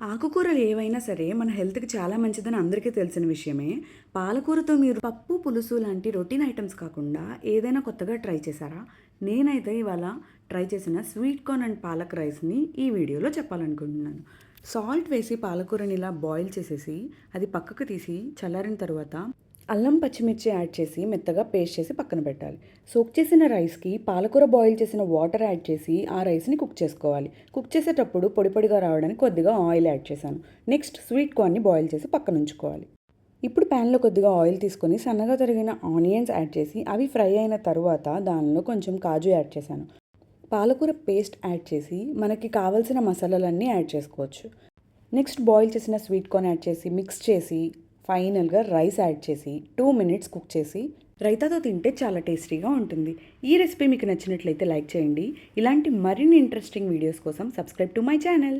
ఆకుకూరలు ఏవైనా సరే మన హెల్త్‌కి చాలా మంచిదని అందరికీ తెలిసిన విషయమే. పాలకూరతో మీరు పప్పు, పులుసు లాంటి రొటీన్ ఐటెమ్స్ కాకుండా ఏదైనా కొత్తగా ట్రై చేశారా? నేనైతే ఇవాళ ట్రై చేసిన స్వీట్ కార్న్ అండ్ పాలక్ రైస్‌ని ఈ వీడియోలో చెప్పాలనుకుంటున్నాను. సాల్ట్ వేసి పాలకూరని ఇలా బాయిల్ చేసేసి, అది పక్కకు తీసి చల్లారిన తర్వాత అల్లం, పచ్చిమిర్చి యాడ్ చేసి మెత్తగా పేస్ట్ చేసి పక్కన పెట్టాలి. సోక్ చేసిన రైస్‌కి పాలకూర బాయిల్ చేసిన వాటర్ యాడ్ చేసి ఆ రైస్‌ని కుక్ చేసుకోవాలి. కుక్ చేసేటప్పుడు పొడి పొడిగా రావడానికి కొద్దిగా ఆయిల్ యాడ్ చేశాను. నెక్స్ట్ స్వీట్ కార్న్‌ని బాయిల్ చేసి పక్కనుంచుకోవాలి. ఇప్పుడు ప్యాన్‌లో కొద్దిగా ఆయిల్ తీసుకొని సన్నగా తరిగిన ఆనియన్స్ యాడ్ చేసి అవి ఫ్రై అయిన తరువాత దానిలో కొంచెం కాజు యాడ్ చేశాను. పాలకూర పేస్ట్ యాడ్ చేసి మనకి కావాల్సిన మసాలాలన్నీ యాడ్ చేసుకోవచ్చు. నెక్స్ట్ బాయిల్ చేసిన స్వీట్ కార్న్ యాడ్ చేసి మిక్స్ చేసి ఫైనల్గా రైస్ యాడ్ చేసి 2 మినిట్స్ కుక్ చేసి రైతాతో తింటే చాలా టేస్టీగా ఉంటుంది. ఈ రెసిపీ మీకు నచ్చినట్లయితే లైక్ చేయండి. ఇలాంటి మరిన్ని ఇంట్రెస్టింగ్ వీడియోస్ కోసం సబ్స్క్రైబ్ టు మై ఛానల్.